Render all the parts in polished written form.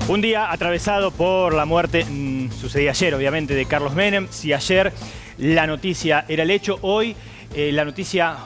Un día atravesado por la muerte, sucedía ayer obviamente, de Carlos Menem. Si ayer la noticia era el hecho, hoy la noticia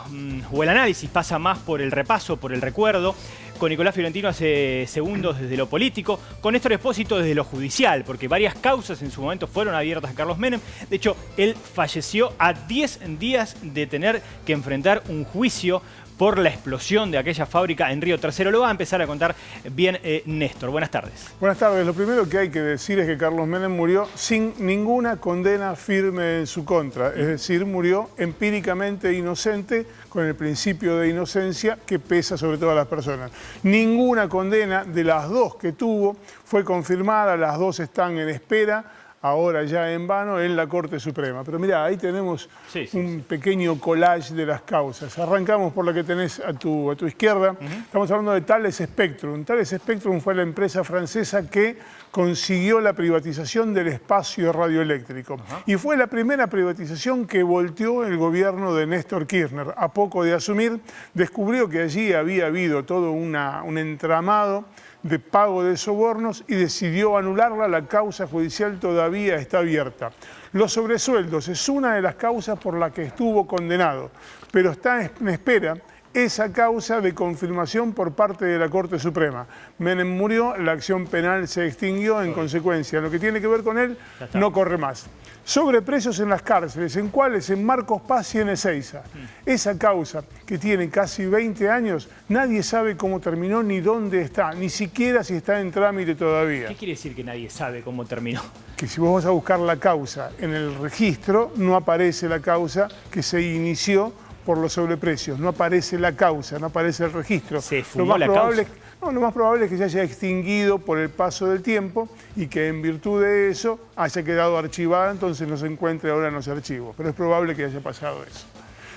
o el análisis pasa más por el repaso, por el recuerdo. Con Nicolás Fiorentino hace segundos desde lo político, con Néstor Espósito desde lo judicial, porque varias causas en su momento fueron abiertas a Carlos Menem. De hecho, él falleció a 10 días de tener que enfrentar un juicio por la explosión de aquella fábrica en Río Tercero. Lo va a empezar a contar bien Néstor. Buenas tardes. Buenas tardes. Lo primero que hay que decir es que Carlos Menem murió sin ninguna condena firme en su contra. Es decir, murió empíricamente inocente, con el principio de inocencia que pesa sobre todas las personas. Ninguna condena de las dos que tuvo fue confirmada, las dos están en espera, ahora ya en vano, en la Corte Suprema. Pero mirá, ahí tenemos un pequeño collage de las causas. Arrancamos por la que tenés a tu izquierda. Estamos hablando de Thales Spectrum. Thales Spectrum fue la empresa francesa que consiguió la privatización del espacio radioeléctrico. Y fue la primera privatización que volteó el gobierno de Néstor Kirchner. A poco de asumir, descubrió que allí había habido todo un entramado de pago de sobornos y decidió anularla. La causa judicial todavía está abierta. Los sobresueldos es una de las causas por la que estuvo condenado, pero está en espera esa causa de confirmación por parte de la Corte Suprema. Menem murió, la acción penal se extinguió, en consecuencia, lo que tiene que ver con él no corre más. Sobreprecios en las cárceles, ¿en cuáles? En Marcos Paz y en Ezeiza. Esa causa, que tiene casi 20 años, nadie sabe cómo terminó ni dónde está, ni siquiera si está en trámite todavía. ¿Qué quiere decir que nadie sabe cómo terminó? Que si vos vas a buscar la causa en el registro, no aparece la causa que se inició por los sobreprecios, no aparece la causa, no aparece el registro. ¿Se fumó la causa? No, lo más probable es que se haya extinguido por el paso del tiempo y que en virtud de eso haya quedado archivada, entonces no se encuentre ahora en los archivos. Pero es probable que haya pasado eso.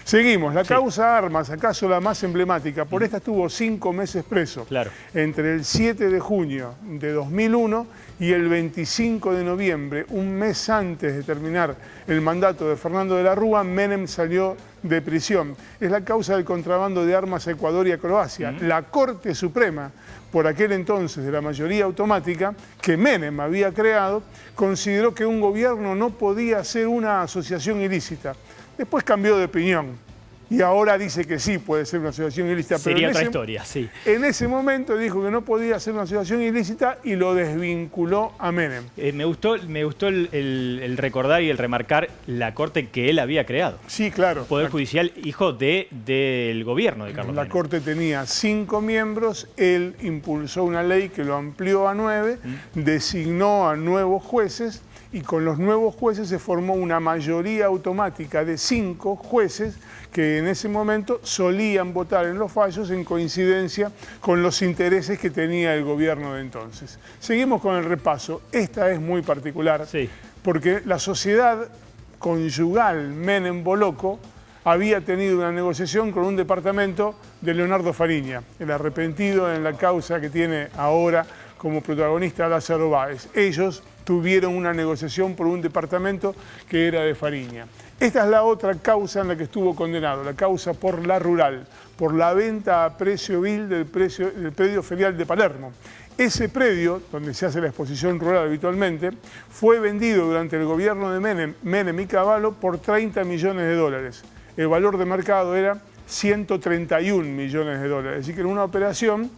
Seguimos, la causa Armas, acaso la más emblemática. Por esta estuvo 5 meses preso. Claro. Entre el 7 de junio de 2001 y el 25 de noviembre, un mes antes de terminar el mandato de Fernando de la Rúa, Menem salió de prisión. Es la causa del contrabando de armas a Ecuador y a Croacia. La Corte Suprema, por aquel entonces de la mayoría automática, que Menem había creado, consideró que un gobierno no podía ser una asociación ilícita. Después cambió de opinión y ahora dice que sí puede ser una asociación ilícita. Sería otra historia, sí. En ese momento dijo que no podía ser una asociación ilícita y lo desvinculó a Menem. Me gustó el recordar y el remarcar la corte que él había creado. Sí, claro. Poder Judicial, hijo del gobierno de Carlos Menem. La Corte tenía 5 miembros, él impulsó una ley que lo amplió a 9, designó a nuevos jueces, y con los nuevos jueces se formó una mayoría automática de 5 jueces que en ese momento solían votar en los fallos en coincidencia con los intereses que tenía el gobierno de entonces. Seguimos con el repaso. Esta es muy particular porque la sociedad conyugal Menem-Boloco había tenido una negociación con un departamento de Leonardo Fariña, el arrepentido en la causa que tiene ahora como protagonista Lázaro Báez. Ellos tuvieron una negociación por un departamento que era de Fariña. Esta es la otra causa en la que estuvo condenado, la causa por la rural, por la venta a precio vil del predio ferial de Palermo. Ese predio, donde se hace la exposición rural habitualmente, fue vendido durante el gobierno de Menem y Cavallo por 30 millones de dólares. El valor de mercado era 131 millones de dólares. Así que en una operación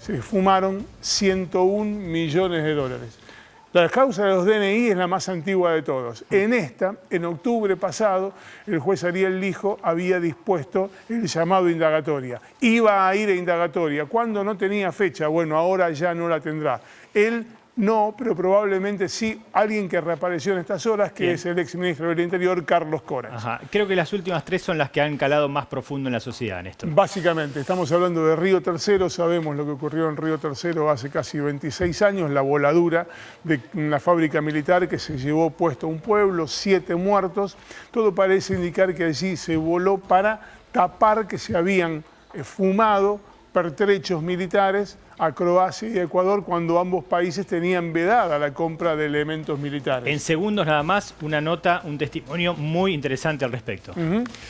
se fumaron 101 millones de dólares. La causa de los DNI es la más antigua de todos. En esta, en octubre pasado, el juez Ariel Lijo había dispuesto el llamado indagatoria. Iba a ir a indagatoria. ¿Cuándo? No tenía fecha. Bueno, ahora ya no la tendrá. Él no, pero probablemente sí alguien que reapareció en estas horas, que es el exministro del Interior, Carlos Corach. Creo que las últimas 3 son las que han calado más profundo en la sociedad, Néstor. Básicamente, estamos hablando de Río Tercero, sabemos lo que ocurrió en Río Tercero hace casi 26 años, la voladura de una fábrica militar que se llevó puesto a un pueblo, 7 muertos. Todo parece indicar que allí se voló para tapar que se habían fumado pertrechos militares a Croacia y Ecuador cuando ambos países tenían vedada la compra de elementos militares. En segundos nada más, una nota, un testimonio muy interesante al respecto.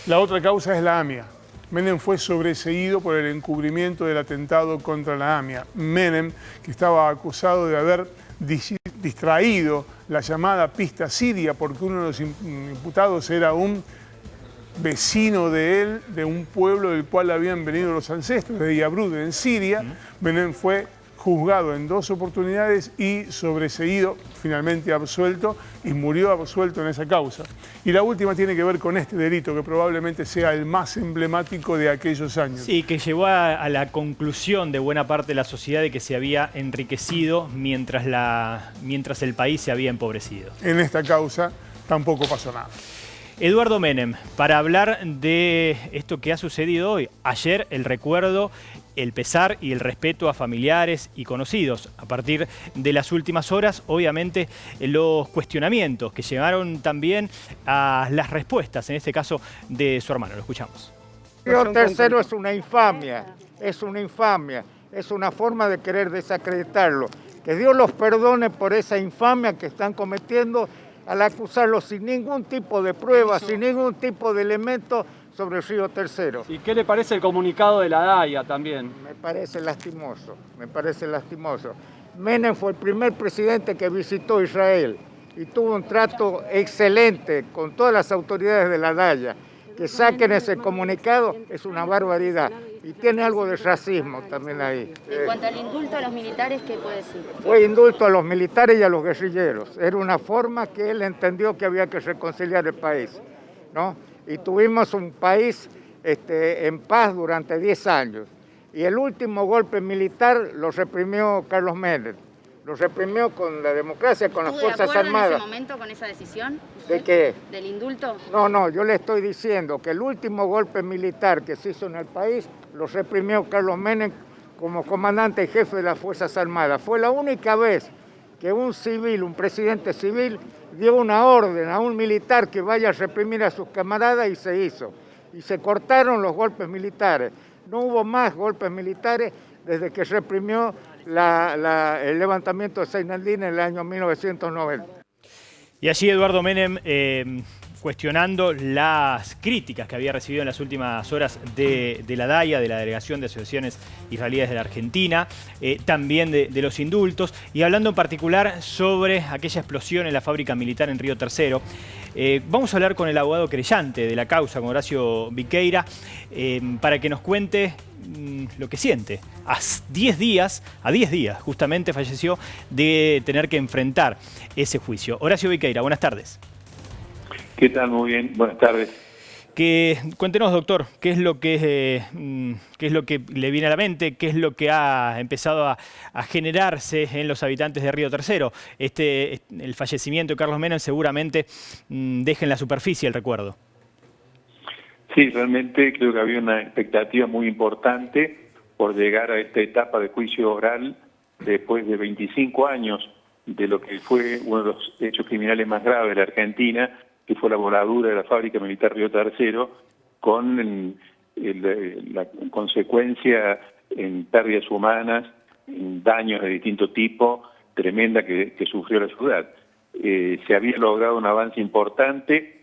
La otra causa es la AMIA. Menem fue sobreseído por el encubrimiento del atentado contra la AMIA. Menem, que estaba acusado de haber distraído la llamada pista siria porque uno de los imputados era un vecino de él, de un pueblo del cual habían venido los ancestros, de Yabrud, en Siria. Menem fue juzgado en 2 oportunidades y sobreseído, finalmente absuelto, y murió absuelto en esa causa. Y la última tiene que ver con este delito, que probablemente sea el más emblemático de aquellos años. Sí, que llevó a la conclusión de buena parte de la sociedad de que se había enriquecido mientras el país se había empobrecido. En esta causa tampoco pasó nada. Eduardo Menem, para hablar de esto que ha sucedido hoy. Ayer el recuerdo, el pesar y el respeto a familiares y conocidos. A partir de las últimas horas, obviamente, los cuestionamientos que llegaron también a las respuestas, en este caso de su hermano. Lo escuchamos. Río Tercero es una infamia, es una forma de querer desacreditarlo. Que Dios los perdone por esa infamia que están cometiendo al acusarlo sin ningún tipo de pruebas, sin ningún tipo de elemento sobre el Río Tercero. ¿Y qué le parece el comunicado de la DAIA también? Me parece lastimoso, me parece lastimoso. Menem fue el primer presidente que visitó Israel y tuvo un trato excelente con todas las autoridades de la DAIA. Que saquen ese comunicado es una barbaridad y tiene algo de racismo también ahí. En cuanto al indulto a los militares, ¿qué puede decir? Fue indulto a los militares y a los guerrilleros. Era una forma que él entendió que había que reconciliar el país, ¿no? Y tuvimos un país en paz durante 10 años. Y el último golpe militar lo reprimió Carlos Menem. Lo reprimió con la democracia, con las Fuerzas Armadas. ¿Estuvo de acuerdo en ese momento con esa decisión? ¿De qué? ¿Del indulto? No, yo le estoy diciendo que el último golpe militar que se hizo en el país lo reprimió Carlos Menem como comandante y jefe de las Fuerzas Armadas. Fue la única vez que un presidente civil, dio una orden a un militar que vaya a reprimir a sus camaradas y se hizo. Y se cortaron los golpes militares. No hubo más golpes militares desde que reprimió el levantamiento de Seinaldín en el año 1990. Y allí Eduardo Menem cuestionando las críticas que había recibido en las últimas horas de la DAIA, de la Delegación de Asociaciones Israelíes de la Argentina, también de los indultos, y hablando en particular sobre aquella explosión en la fábrica militar en Río Tercero. Vamos a hablar con el abogado querellante de la causa, con Horacio Viqueira, para que nos cuente lo que siente. A 10 días justamente falleció de tener que enfrentar ese juicio. Horacio Viqueira, buenas tardes. ¿Qué tal? Muy bien, buenas tardes. Cuéntenos, doctor, qué es lo que le viene a la mente, qué es lo que ha empezado a generarse en los habitantes de Río Tercero. El fallecimiento de Carlos Menem seguramente deja en la superficie el recuerdo. Sí, realmente creo que había una expectativa muy importante por llegar a esta etapa de juicio oral después de 25 años de lo que fue uno de los hechos criminales más graves de la Argentina, que fue la voladura de la fábrica militar Río Tercero, con la consecuencia en pérdidas humanas, en daños de distinto tipo, tremenda que sufrió la ciudad. Se había logrado un avance importante,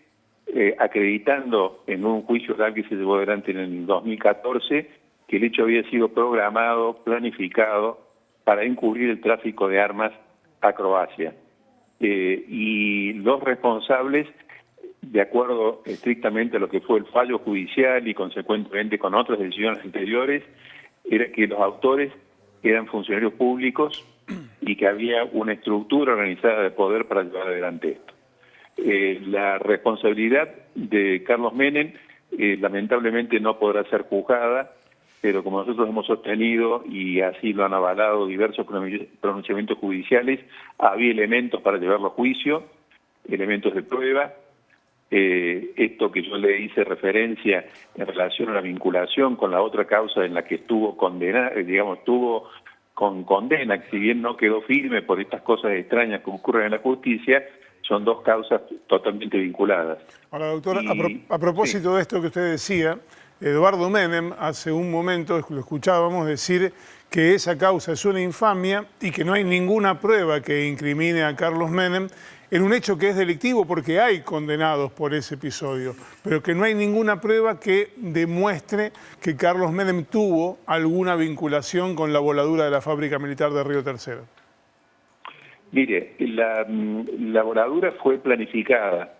acreditando en un juicio oral que se llevó adelante en el 2014, que el hecho había sido programado, planificado, para encubrir el tráfico de armas a Croacia. Y los responsables, de acuerdo estrictamente a lo que fue el fallo judicial y consecuentemente con otras decisiones anteriores, era que los autores eran funcionarios públicos y que había una estructura organizada de poder para llevar adelante esto. La responsabilidad de Carlos Menem lamentablemente no podrá ser juzgada, pero como nosotros hemos sostenido y así lo han avalado diversos pronunciamientos judiciales, había elementos para llevarlo a juicio, elementos de prueba. Esto que yo le hice referencia en relación a la vinculación con la otra causa en la que estuvo condenada, estuvo con condena, que si bien no quedó firme por estas cosas extrañas que ocurren en la justicia, son dos causas totalmente vinculadas. Ahora, doctor, a propósito de esto que usted decía, Eduardo Menem, hace un momento lo escuchábamos decir que esa causa es una infamia y que no hay ninguna prueba que incrimine a Carlos Menem. en un hecho que es delictivo porque hay condenados por ese episodio, pero que no hay ninguna prueba que demuestre que Carlos Menem tuvo alguna vinculación con la voladura de la fábrica militar de Río Tercero. Mire, la voladura fue planificada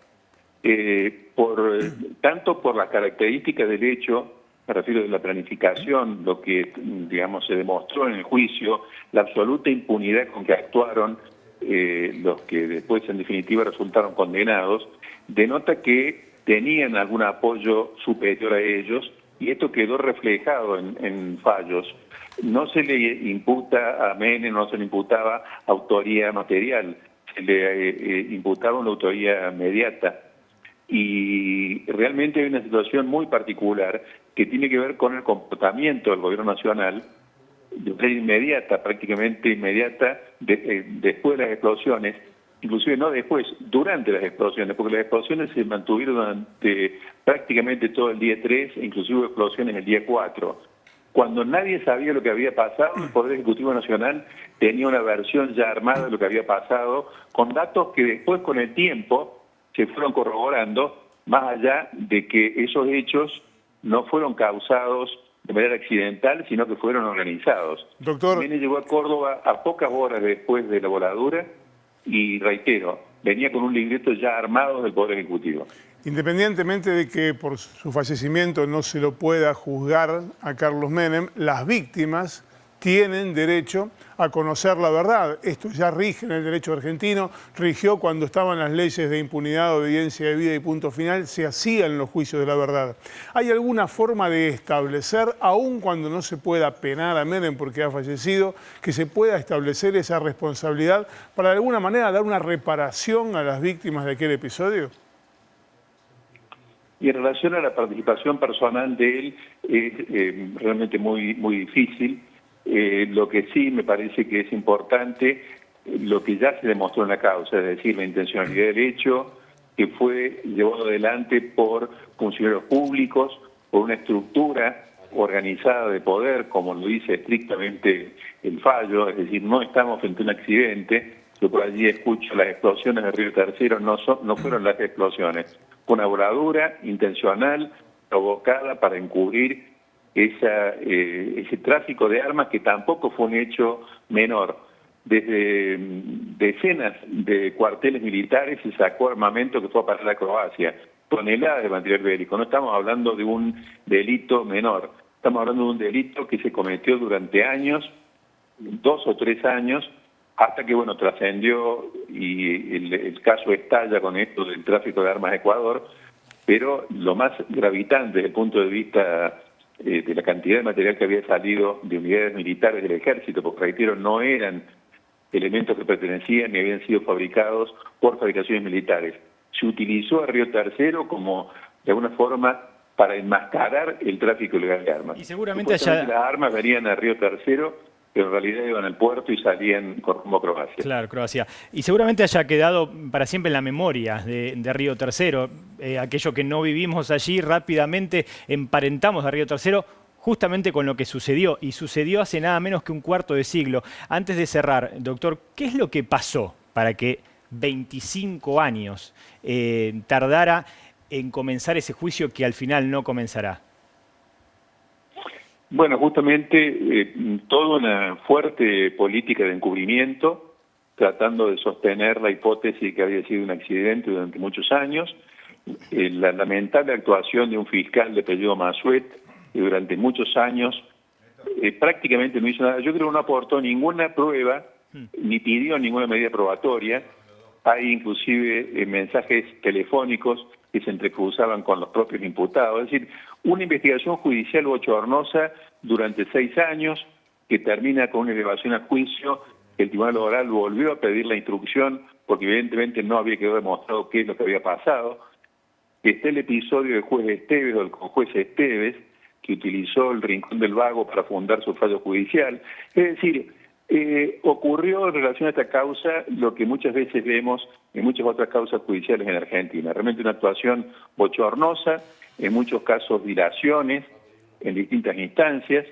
tanto por las características del hecho, me refiero a la planificación, lo que, digamos, se demostró en el juicio, la absoluta impunidad con que actuaron los que después en definitiva resultaron condenados, denota que tenían algún apoyo superior a ellos y esto quedó reflejado en fallos. No se le imputa a Menem, no se le imputaba autoría material, se le imputaba una autoría mediata. Y realmente hay una situación muy particular que tiene que ver con el comportamiento del gobierno nacional de manera inmediata, prácticamente inmediata, después de las explosiones, inclusive no después, durante las explosiones, porque las explosiones se mantuvieron durante prácticamente todo el día 3, inclusive explosiones el día 4. Cuando nadie sabía lo que había pasado, el Poder Ejecutivo Nacional tenía una versión ya armada de lo que había pasado, con datos que después con el tiempo se fueron corroborando, más allá de que esos hechos no fueron causados de manera accidental, sino que fueron organizados. Doctor, Menem llegó a Córdoba a pocas horas después de la voladura y, reitero, venía con un libreto ya armado del Poder Ejecutivo. independientemente de que por su fallecimiento no se lo pueda juzgar a Carlos Menem, las víctimas tienen derecho a conocer la verdad. Esto ya rige en el derecho argentino, rigió cuando estaban las leyes de impunidad, obediencia debida y punto final, se hacían los juicios de la verdad. ¿Hay alguna forma de establecer, aun cuando no se pueda penar a Menem porque ha fallecido, que se pueda establecer esa responsabilidad para de alguna manera dar una reparación a las víctimas de aquel episodio? Y en relación a la participación personal de él, es realmente muy difícil. Lo que sí me parece que es importante, lo que ya se demostró en la causa, es decir, la intencionalidad del hecho, que fue llevado adelante por funcionarios públicos, por una estructura organizada de poder, como lo dice estrictamente el fallo, es decir, no estamos frente a un accidente. Yo por allí escucho las explosiones de Río Tercero, no fueron las explosiones, fue una voladura intencional, provocada para encubrir ese tráfico de armas, que tampoco fue un hecho menor. Desde decenas de cuarteles militares se sacó armamento que fue a parar a Croacia, toneladas de material bélico. No estamos hablando de un delito menor, estamos hablando de un delito que se cometió durante años, 2 o 3 años, hasta que, bueno, trascendió y el caso estalla con esto del tráfico de armas a Ecuador, pero lo más gravitante desde el punto de vista de la cantidad de material que había salido de unidades militares del ejército, porque reitero, no eran elementos que pertenecían ni habían sido fabricados por fabricaciones militares. Se utilizó a Río Tercero como, de alguna forma, para enmascarar el tráfico ilegal de armas. Y seguramente allá... Las armas venían a Río Tercero, pero en realidad iban al puerto y salían con rumbo a Croacia. Claro, Croacia. Y seguramente haya quedado para siempre en la memoria de Río Tercero. Aquello que no vivimos allí, rápidamente emparentamos a Río Tercero justamente con lo que sucedió. Y sucedió hace nada menos que un cuarto de siglo. Antes de cerrar, doctor, ¿qué es lo que pasó para que 25 años tardara en comenzar ese juicio que al final no comenzará? Bueno, justamente toda una fuerte política de encubrimiento, tratando de sostener la hipótesis que había sido un accidente durante muchos años, la lamentable actuación de un fiscal de apellido Massuet, que durante muchos años prácticamente no hizo nada. Yo creo que no aportó ninguna prueba, ni pidió ninguna medida probatoria. Hay inclusive mensajes telefónicos que se entrecruzaban con los propios imputados. Es decir, una investigación judicial bochornosa durante 6 años que termina con una elevación a juicio. El Tribunal Oral volvió a pedir la instrucción porque evidentemente no había quedado demostrado qué es lo que había pasado. Está el episodio del juez Esteves o del juez Esteves, que utilizó el Rincón del Vago para fundar su fallo judicial. Es decir, ocurrió en relación a esta causa lo que muchas veces vemos en muchas otras causas judiciales en Argentina. Realmente una actuación bochornosa, en muchos casos dilaciones en distintas instancias,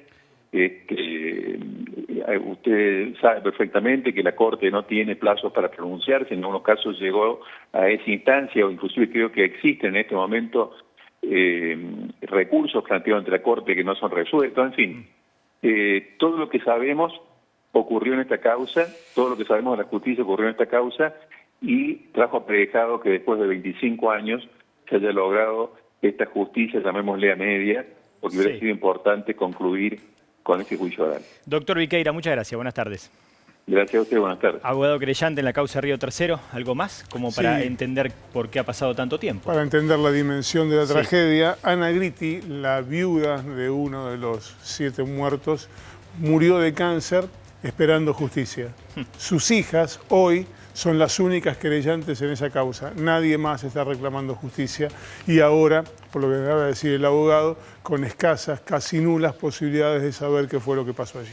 Usted sabe perfectamente que la Corte no tiene plazos para pronunciarse, en algunos casos llegó a esa instancia, o inclusive creo que existen en este momento recursos planteados ante la Corte que no son resueltos, en fin. Todo lo que sabemos ocurrió en esta causa, todo lo que sabemos de la justicia ocurrió en esta causa y trajo aparejado que después de 25 años se haya logrado esta justicia, llamémosle a media, porque hubiera sido importante concluir con este juicio oral. Doctor Viqueira, muchas gracias. Buenas tardes. Gracias a usted, buenas tardes. Abogado querellante en la causa Río Tercero, ¿algo más? Como para Sí. entender por qué ha pasado tanto tiempo. Para entender la dimensión de la Sí. tragedia, Ana Gritti, la viuda de uno de los 7 muertos, murió de cáncer esperando justicia. Sus hijas hoy son las únicas querellantes en esa causa. Nadie más está reclamando justicia y ahora, por lo que acaba de decir el abogado, con escasas, casi nulas posibilidades de saber qué fue lo que pasó allí.